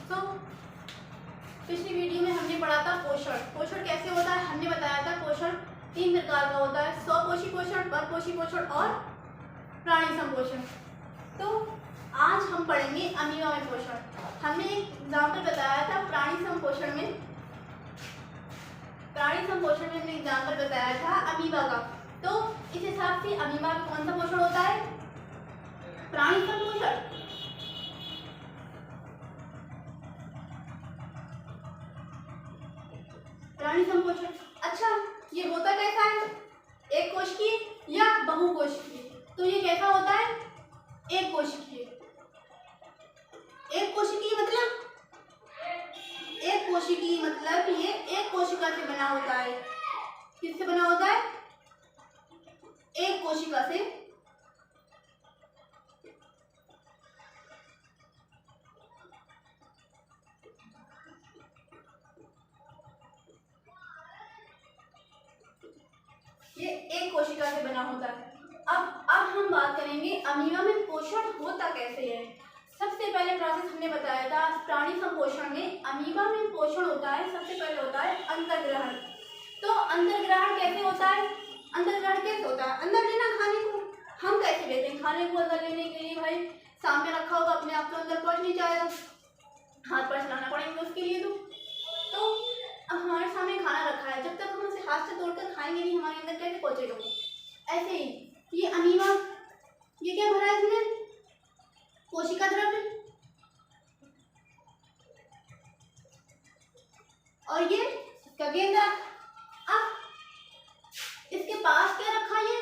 तो पिछली वीडियो में हमने पढ़ा था पोषण। पोषण कैसे होता है हमने बताया था। पोषण 3 प्रकार का होता है, स्वपोषी पोषण, परपोषी पोषण और प्राणी संपोषण। तो आज हम पढ़ेंगे अमीबा में पोषण। हमने एक एग्जाम्पल बताया था प्राणी संपोषण में। प्राणी संपोषण में हमने एग्जाम्पल बताया था अमीबा का। तो इस हिसाब से अमीबा में कौन सा पोषण होता है? प्राणी संपोषण। प्राणी संपोषण। अच्छा, ये होता कैसा है? एक कोशिकीय या बहुकोशिकीय? तो ये कैसा होता है? एक कोशिकीय। एक कोशिकीय मतलब ये एक कोशिका से बना होता है। किससे बना होता है? एक कोशिका से। ये एक कोशिका से बना होता है। अब हम बात करेंगे अमीबा में पोषण होता कैसे है। सबसे पहले प्रोसेस हमने बताया था प्राणी संपोषण में अमीबा में पोषण होता है। सबसे पहले होता है अंतर्ग्रहण। तो अंतर्ग्रहण कैसे होता है? अंतर्ग्रहण कैसे होता है? अंदर लेना खाने को। हम कैसे लेते हैं खाने को? अंदर लेने के लिए भाई सामने रखा होगा, अपने आप तो अंदर पहुंच नहीं जाएगा, हाथ पर चलाना पड़ेगा उसके लिए। तो अब हमारे सामने खाना रखा है, जब तक हम उसे हाथ से तोड़कर खाएंगे नहीं, हमारे अंदर कैसे पहुंचेगा वो? ऐसे ही ये अमीबा, ये क्या भरा है इसमें? कोशिका द्रव्य। और ये इसका केंद्रक। अब इसके पास क्या रखा है?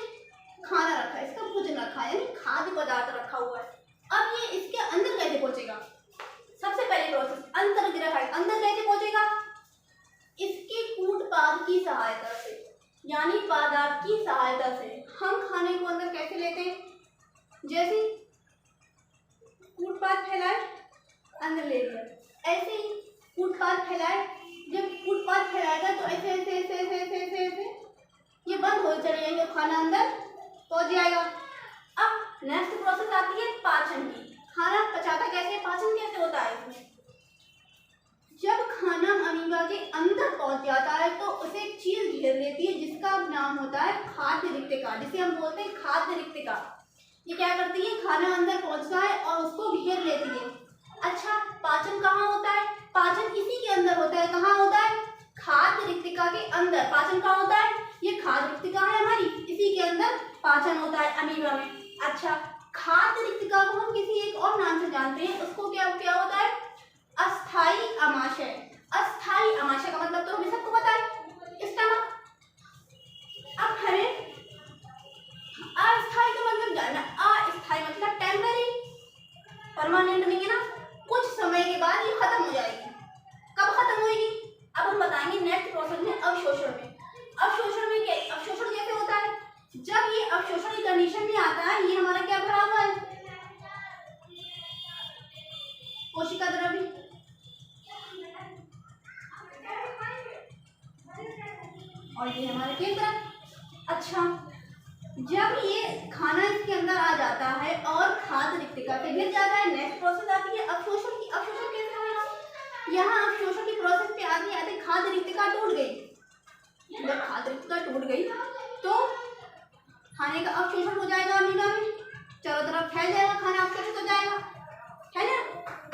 खाना रखा है, इसका भोजन रखा है, यानी खाद्य पदार्थ रखा हुआ है। अब ये इसके अंदर कैसे पहुंचेगा? सबसे पहले प्रोसेस अंतर्ग्रहण। अंदर कैसे पहुंचेगा? इसके कूटपाद की सहायता से, यानी पादाप की सहायता से। हम खाने को अंदर कैसे लेते हैं? जैसे कूटपाद फैलाए, अंदर ले लिया। ऐसे ही कूटपाद फैलाए, जब कूटपाद फैलाएगा तो ऐसे ऐसे ऐसे ऐसे ऐसे ऐसे ऐसे ये बंद हो चले जाएंगे, खाना अंदर पहुंच जाएगा। अब नेक्स्ट प्रोसेस आती है पाचन की। खाना पचाता कैसे? पाचन कैसे होता है इसमें? जब खाना अमीबा के अंदर पहुंच जाता है तो उसे एक चीज घेर लेती है जिसका नाम होता है खाद्य रिक्तिका, जिसे हम बोलते हैं खाद्य रिक्तिका। ये क्या करती है? खाना अंदर पहुंचता है और उसको घेर लेती है। अच्छा, पाचन कहाँ होता है? पाचन इसी के अंदर होता है। कहाँ होता है? खाद्य रिक्तिका के अंदर। पाचन कहाँ होता है? ये खाद्य रिक्तिका है हमारी, इसी के अंदर पाचन होता है अमीबा में। अच्छा, खाद्य रिक्तिका को हम किसी एक और नाम से जानते हैं, उसको क्या क्या होता है? अस्थायी अमाशय। अस्थायी अमाशय का मतलब तो हमें सबको पता है, स्टमक। अब हमें अस्थायी का मतलब जानना। अस्थायी मतलब टेम्पररी, परमानेंट नहीं है ना। कुछ समय के बाद ये खत्म हो जाएगी। कब खत्म होगी? अब हम बताएंगे नेक्स्ट प्रोसेस में, अवशोषण में। अवशोषण में क्या? अवशोषण कैसे होता है? जब ये अवशोषण की कंडीशन में आता है, ये हमारा क्या भरा हुआ है? कोशिका द्रव्य। और ये हमारे केंद्रक। अच्छा, जब ये खाना इसके अंदर आ जाता है और खाद्य रिक्तिका से घिर जाता है, नेक्स्ट प्रोसेस आती है अवशोषण की। अवशोषण कैसे होगा? यहाँ अवशोषण की प्रोसेस पे आते आते खाद्य रिक्तिका टूट गई। जब खाद्य रिक्तिका टूट गई तो खाने का अवशोषण हो जाएगा अमीबा में, चारों तरफ फैल जाएगा, खाना अवशोषित हो जाएगा, है ना।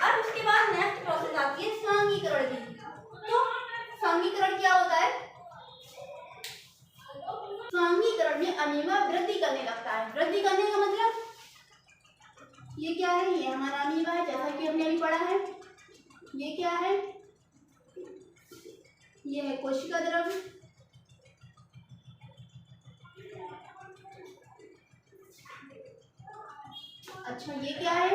अब उसके बाद नेक्स्ट प्रोसेस आती है सांगीकरण की। तो सांगीकरण क्या होता है? सांगीकरण में अमीबा वृद्धि करने लगता है। वृद्धि करने का मतलब ये क्या है? ये हमारा अमीबा है, जैसा कि हमने अभी पढ़ा है। ये क्या है? ये है कोशिका द्रव्य। अच्छा, ये क्या है?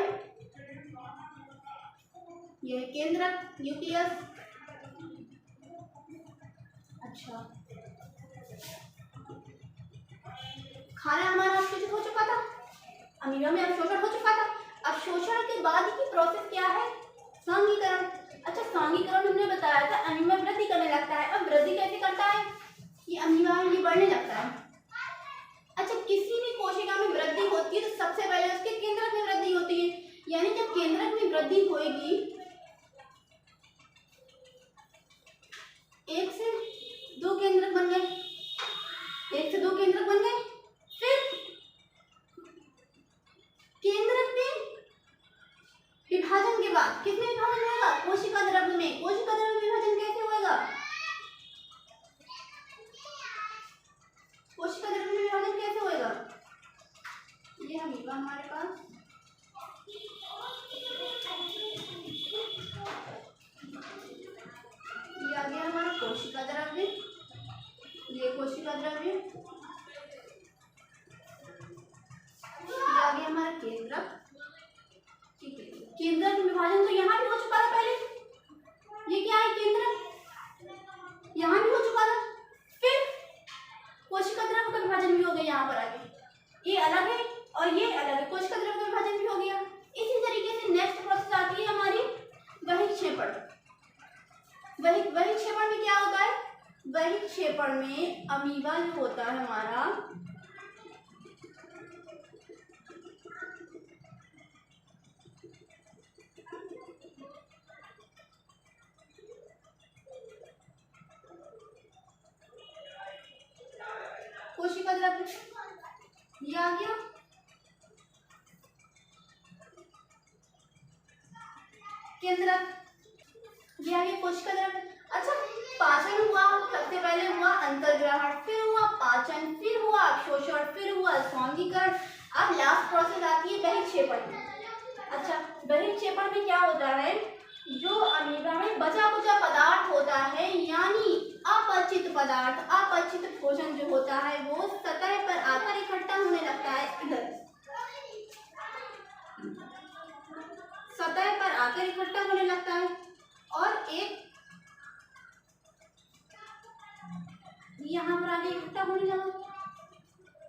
ये है केंद्रक, न्यूक्लियस। अच्छा, खाना हमारा अवशोषित हो चुका था, अमीबा में अवशोषण हो चुका था। अवशोषण के बाद की प्रोसेस क्या है? सांगीकरण। अच्छा, सांगीकरण हमने बताया था अमीबा वृद्धि करने लगता है। अब वृद्धि कैसे करता है? ये अमीबा है, ये बढ़ने लगता है। अच्छा, किसी भी कोशिका में वृद्धि होती है तो सबसे पहले उसके केंद्रक में वृद्धि होती है, यानी जब केंद्रक में वृद्धि होगी बाद किसमें विभाजन होगा? कोशिका द्रव्य में। कोशिका द्रव्य में विभाजन कैसे होगा? कोशिका द्रव्य में विभाजन कैसे होगा? ये अमीबा हमारे पास, ये आ गया हमारा कोशिका द्रव्य, ये कोशिका द्रव्य, ये आ गया हमारा केंद्रक। ठीक है, केंद्रक में विभाजन तो यहाँ भी हो चुका था पहले, ये क्या है? केंद्रक यहाँ भी हो चुका था, फिर कोशिका द्रव्य का विभाजन भी हो गया यहाँ पर आगे। ये अलग है और ये अलग है, कोशिका द्रव्य का विभाजन भी हो गया। इसी तरीके से नेक्स्ट प्रोसेस आती है हमारी बहिक्षेपण। बहिक्षेपण में क्या होता है? बहिक्षेपण में अमीबा जो होता है हमारा, कोशिका द्रव्य ये आ गया, केंद्रक ये आ गया, कोशिका द्रव्य। अच्छा, पाचन हुआ, सबसे पहले हुआ अंतर्ग्रहण, फिर हुआ पाचन, फिर हुआ अवशोषण, फिर हुआ स्वांगीकरण। अब लास्ट प्रोसेस आती है बहिक्षेपण। अच्छा, बहिक्षेपण में क्या होता है? जो अमीबा में बचा कुचा पदार्थ होता है, यानी अपचित पदार्थ, अपचित भोजन जो होता है, वो सतह पर आकर इकट्ठा होने लगता है। इधर सतह पर आकर इकट्ठा होने लगता है और एक यहाँ पर आगे इकट्ठा होने लगा।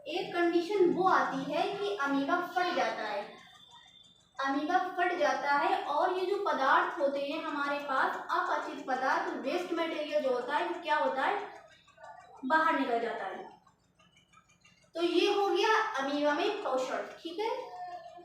एक कंडीशन वो आती है कि अमीबा फट जाता है, अमीबा फट जाता है और ये जो पदार्थ होते हैं हमारे पास, अपचित पदार्थ, वेस्ट मटेरियल जो होता है, वो क्या होता है? बाहर निकल जाता है। तो ये हो गया अमीबा में पोषण। ठीक है।